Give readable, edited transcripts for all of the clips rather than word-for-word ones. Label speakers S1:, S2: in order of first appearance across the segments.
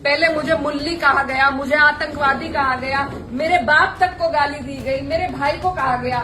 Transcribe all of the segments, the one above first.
S1: पहले मुझे मुल्ली कहा गया, मुझे आतंकवादी कहा गया, मेरे बाप तक को गाली दी गई, मेरे भाई को कहा गया।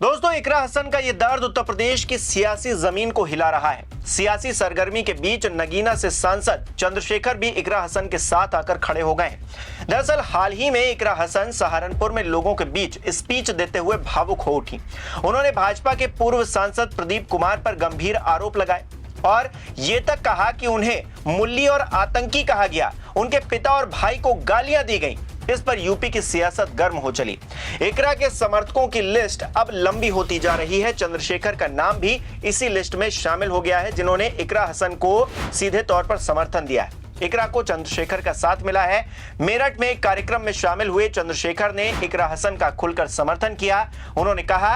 S2: दोस्तों, इकरा हसन का ये दर्द उत्तर प्रदेश की सियासी जमीन को हिला रहा है। सियासी सरगर्मी के बीच नगीना से सांसद चंद्रशेखर भी इकरा हसन के साथ आकर खड़े हो गए हैं। दरअसल हाल ही में इकरा हसन सहारनपुर में लोगों के बीच स्पीच देते हुए भावुक हो उठी। उन्होंने भाजपा के पूर्व सांसद प्रदीप कुमार पर गंभीर आरोप लगाए और ये तक कहा कि उन्हें मुल्ली और आतंकी कहा गया, उनके पिता और भाई को गालियां दी गईं। इस पर यूपी की सियासत गर्म हो चली। इकरा के समर्थकों की लिस्ट अब लंबी होती जा रही है। चंद्रशेखर का नाम भी इसी लिस्ट में शामिल हो गया है, जिन्होंने इकरा हसन को सीधे तौर पर समर्थन दिया है। इकरा को चंद्रशेखर का साथ मिला है। मेरठ में एक कार्यक्रम में शामिल हुए चंद्रशेखर ने इकरा हसन का खुलकर समर्थन किया। उन्होंने कहा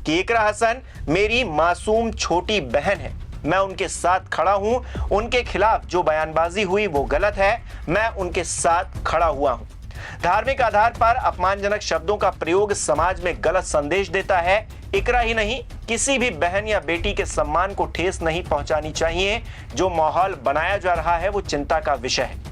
S2: कि इकरा हसन मेरी मासूम छोटी बहन है, मैं उनके साथ खड़ा हूं, उनके खिलाफ जो बयानबाजी हुई वो गलत है, मैं उनके साथ खड़ा हुआ हूं। धार्मिक आधार पर अपमानजनक शब्दों का प्रयोग समाज में गलत संदेश देता है। इकरा ही नहीं, किसी भी बहन या बेटी के सम्मान को ठेस नहीं पहुंचानी चाहिए। जो माहौल बनाया जा रहा है वो चिंता का विषय है।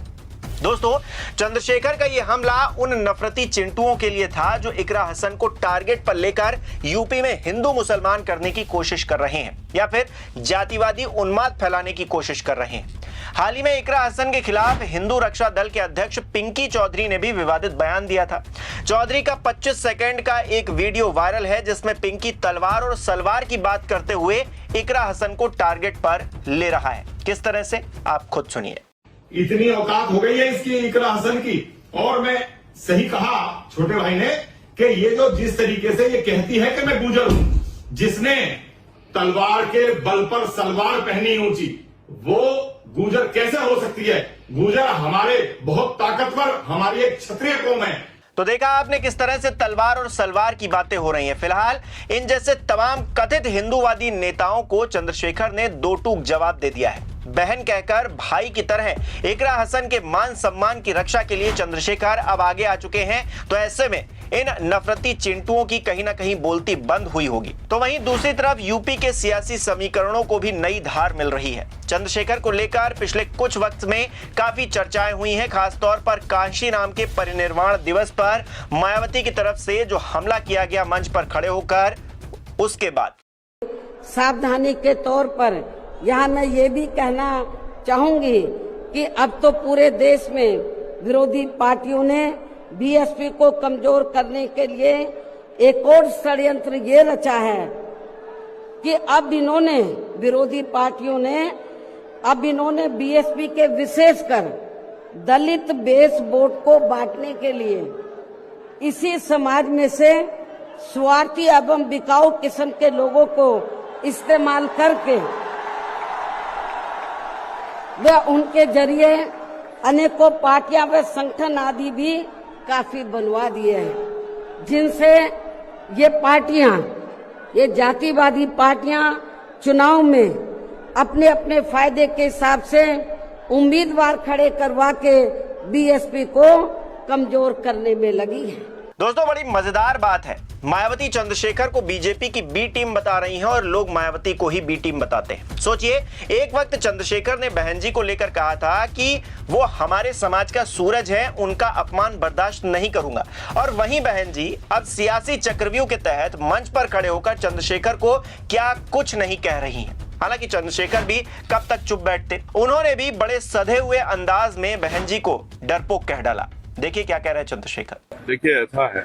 S2: दोस्तों, चंद्रशेखर का यह हमला उन नफरती चिंटुओं के लिए था जो इकरा हसन को टारगेट पर लेकर यूपी में हिंदू मुसलमान करने की कोशिश कर रहे हैं या फिर जातिवादी उन्माद फैलाने की कोशिश कर रहे हैं। हाल ही में इकरा हसन के खिलाफ हिंदू रक्षा दल के अध्यक्ष पिंकी चौधरी ने भी विवादित बयान दिया था। चौधरी का 25 सेकंड का एक वीडियो वायरल है, जिसमें पिंकी तलवार और सलवार की बात करते हुए इकरा हसन को टारगेट पर ले रहा है। किस तरह से, आप खुद सुनिए।
S3: इतनी औकात हो गई है इसकी इकरा हसन की। और मैं सही कहा छोटे भाई ने कि ये जो जिस तरीके से ये कहती है कि मैं गुजर हूं, जिसने तलवार के बल पर सलवार पहनी ऊंची, वो गुजर कैसे हो सकती है? गुजर हमारे बहुत ताकतवर, हमारी एक क्षत्रिय कौम है।
S2: तो देखा आपने किस तरह से तलवार और सलवार की बातें हो रही हैं। फिलहाल इन जैसे तमाम कथित हिंदूवादी नेताओं को चंद्रशेखर ने दो टूक जवाब दे दिया है। बहन कहकर भाई की तरह इकरा हसन के मान सम्मान की रक्षा के लिए चंद्रशेखर अब आगे आ चुके हैं। तो ऐसे में इन नफरती चिंटुओं की कहीं ना कहीं बोलती बंद हुई होगी। तो वहीं दूसरी तरफ यूपी के सियासी समीकरणों को भी नई धार मिल रही है। चंद्रशेखर को लेकर पिछले कुछ वक्त में काफी चर्चाएं हुई हैं, खासतौर पर काशी नाम के परिनिर्वाण दिवस पर मायावती की तरफ से जो हमला किया गया मंच पर खड़े होकर, उसके बाद
S4: सावधानी के तौर पर यहाँ मैं ये भी कहना चाहूंगी कि अब तो पूरे देश में विरोधी पार्टियों ने बीएसपी को कमजोर करने के लिए एक और षड्यंत्र ये रचा है कि अब इन्होंने विरोधी पार्टियों ने बीएसपी के विशेषकर दलित बेस वोट को बांटने के लिए इसी समाज में से स्वार्थी एवं बिकाऊ किस्म के लोगों को इस्तेमाल करके वे उनके जरिए अनेकों पार्टियां व संगठन आदि भी काफी बनवा दिए हैं, जिनसे ये पार्टियां, ये जातिवादी पार्टियां चुनाव में अपने अपने फायदे के हिसाब से उम्मीदवार खड़े करवा के बीएसपी को कमजोर करने में लगी है।
S2: दोस्तों, बड़ी मजेदार बात है, मायावती चंद्रशेखर को बीजेपी की बी टीम बता रही हैं और लोग मायावती को ही बी टीम बताते हैं। सोचिए, एक वक्त चंद्रशेखर ने बहन जी को लेकर कहा था कि वो हमारे समाज का सूरज है, उनका अपमान बर्दाश्त नहीं करूंगा, और वहीं बहन जी अब सियासी चक्रव्यूह के तहत मंच पर खड़े होकर चंद्रशेखर को क्या कुछ नहीं कह रही हैं। हालांकि चंद्रशेखर भी कब तक चुप बैठते, उन्होंने भी बड़े सधे हुए अंदाज में बहन जी को डरपोक कह डाला। देखिए क्या कह रहे हैं चंद्रशेखर।
S5: देखिए, ऐसा है,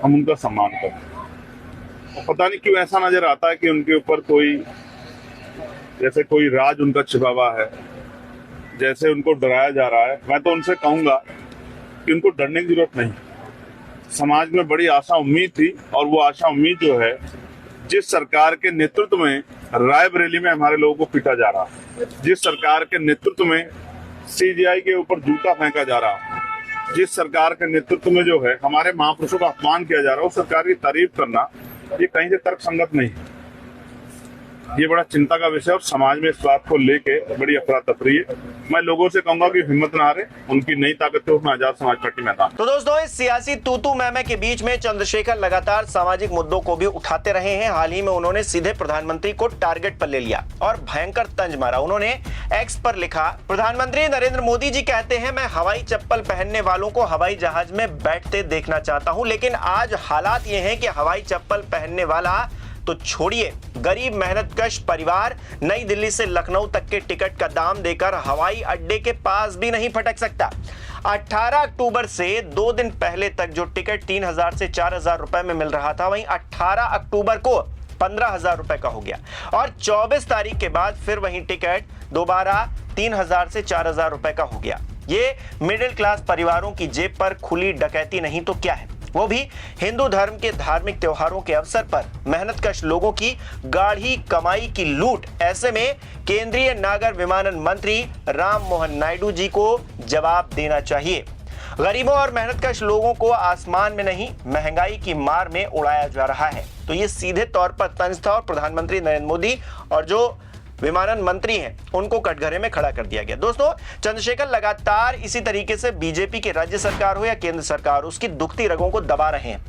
S5: हम उनका सम्मान करते हैं और पता नहीं क्यों ऐसा नजर आता है कि उनके ऊपर कोई, जैसे कोई राज उनका छिपा हुआ है, जैसे उनको डराया जा रहा है। मैं तो उनसे कहूंगा कि उनको डरने की जरूरत नहीं। समाज में बड़ी आशा उम्मीद थी और वो आशा उम्मीद जो है, जिस सरकार के नेतृत्व में रायबरेली में हमारे लोगों को पीटा जा रहा है, जिस सरकार के नेतृत्व में सीजीआई के ऊपर जूता फेंका जा रहा है, जिस सरकार के नेतृत्व में जो है हमारे महापुरुषों का अपमान किया जा रहा है, उस सरकार की तारीफ करना ये कहीं से तर्कसंगत नहीं। ये बड़ा चिंता का विषय है और समाज में इस बात को लेके बड़ी अफरा तफरी है। मैं लोगों से कहूंगा कि हिम्मत ना हारे, उनकी नई ताकत से उसमें आजाद समाज पार्टी मैदान।
S2: तो दोस्तों, इस सियासी तूतू मैमे के बीच में चंद्रशेखर लगातार सामाजिक मुद्दों को भी उठाते रहे हैं। हाल ही में उन्होंने सीधे प्रधानमंत्री को टारगेट पर ले लिया और भयंकर तंज मारा। उन्होंने एक्स पर लिखा, प्रधानमंत्री नरेंद्र मोदी जी कहते हैं मैं हवाई चप्पल पहनने वालों को हवाई जहाज में बैठते देखना चाहता हूं, लेकिन आज हालात ये हैं कि हवाई चप्पल पहनने वाला तो छोड़िए, गरीब मेहनतकश परिवार नई दिल्ली से लखनऊ तक के टिकट का दाम देकर हवाई अड्डे के पास भी नहीं फटक सकता। 18 अक्टूबर से 2 दिन पहले तक जो टिकट 3,000 से 4,000 रुपए में मिल रहा था, वहीं 18 अक्टूबर को 15,000 रुपए का हो गया और 24 तारीख के बाद फिर वही टिकट दोबारा 3,000 से 4,000 रुपए का हो गया। ये मिडिल क्लास परिवारों की जेब पर खुली डकैती नहीं तो क्या है, वो भी हिंदू धर्म के धार्मिक त्योहारों के अवसर पर मेहनतकश लोगों की गाढ़ी कमाई की लूट। ऐसे में केंद्रीय नागर विमानन मंत्री राम मोहन नायडू जी को जवाब देना चाहिए। गरीबों और मेहनतकश लोगों को आसमान में नहीं, महंगाई की मार में उड़ाया जा रहा है। तो ये सीधे तौर पर तंज था और प्रधानमंत्री नरेंद्र मोदी और जो विमानन मंत्री हैं उनको कटघरे में खड़ा कर दिया गया। दोस्तों, चंद्रशेखर लगातार इसी तरीके से बीजेपी की राज्य सरकार हो या केंद्र सरकार, उसकी दुखती रगों को दबा रहे हैं।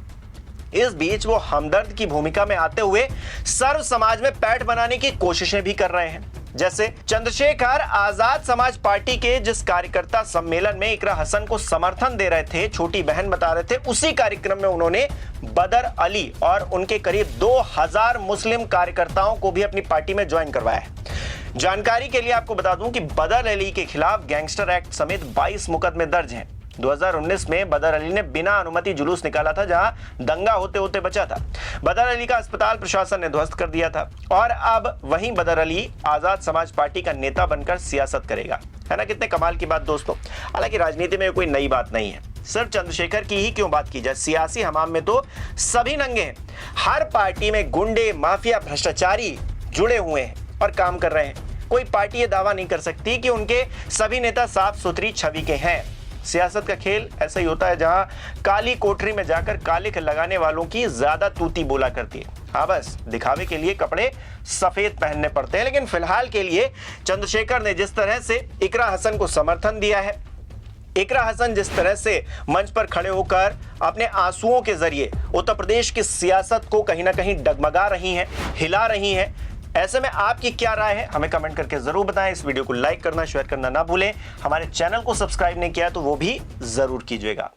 S2: इस बीच वो हमदर्द की भूमिका में आते हुए सर्व समाज में पैठ बनाने की कोशिशें भी कर रहे हैं। जैसे चंद्रशेखर आजाद समाज पार्टी के जिस कार्यकर्ता सम्मेलन में इकरा हसन को समर्थन दे रहे थे, छोटी बहन बता रहे थे, उसी कार्यक्रम में उन्होंने बदर अली और उनके करीब 2000 मुस्लिम कार्यकर्ताओं को भी अपनी पार्टी में ज्वाइन करवाया है। जानकारी के लिए आपको बता दूं कि बदर अली के खिलाफ गैंगस्टर एक्ट समेत 22 मुकदमे दर्ज हैं। 2019 में बदर अली ने बिना अनुमति जुलूस निकाला था, जहां दंगा होते होते बचा था। बदर अली का अस्पताल प्रशासन ने ध्वस्त कर दिया था और अब वहीं बदर अली आजाद समाज पार्टी का नेता बनकर सियासत करेगा। है ना, कितने कमाल की बात दोस्तों। हालांकि राजनीति में कोई नई बात नहीं है, सिर्फ चंद्रशेखर की ही क्यों बात की जाए, सियासी हमाम में तो सभी नंगे हैं। हर पार्टी में गुंडे, माफिया, भ्रष्टाचारी जुड़े हुए हैं और काम कर रहे हैं। कोई पार्टी ये दावा नहीं कर सकती कि उनके सभी नेता साफ सुथरी छवि के हैं। सियासत का खेल ऐसा ही होता है जहां काली कोठरी में जाकर कालिख लगाने वालों की ज्यादा तूती बोला करती है। हाँ, बस दिखावे के लिए कपड़े सफेद पहनने पड़ते हैं। लेकिन फिलहाल के लिए चंद्रशेखर ने जिस तरह से इकरा हसन को समर्थन दिया है, इकरा हसन जिस तरह से मंच पर खड़े होकर अपने आंसुओं के जरिए उत्तर प्रदेश की सियासत को कहीं ना कहीं डगमगा रही हैं, हिला रही हैं, ऐसे में आपकी क्या राय है हमें कमेंट करके जरूर बताएं। इस वीडियो को लाइक करना, शेयर करना ना भूलें। हमारे चैनल को सब्सक्राइब नहीं किया तो वो भी जरूर कीजिएगा।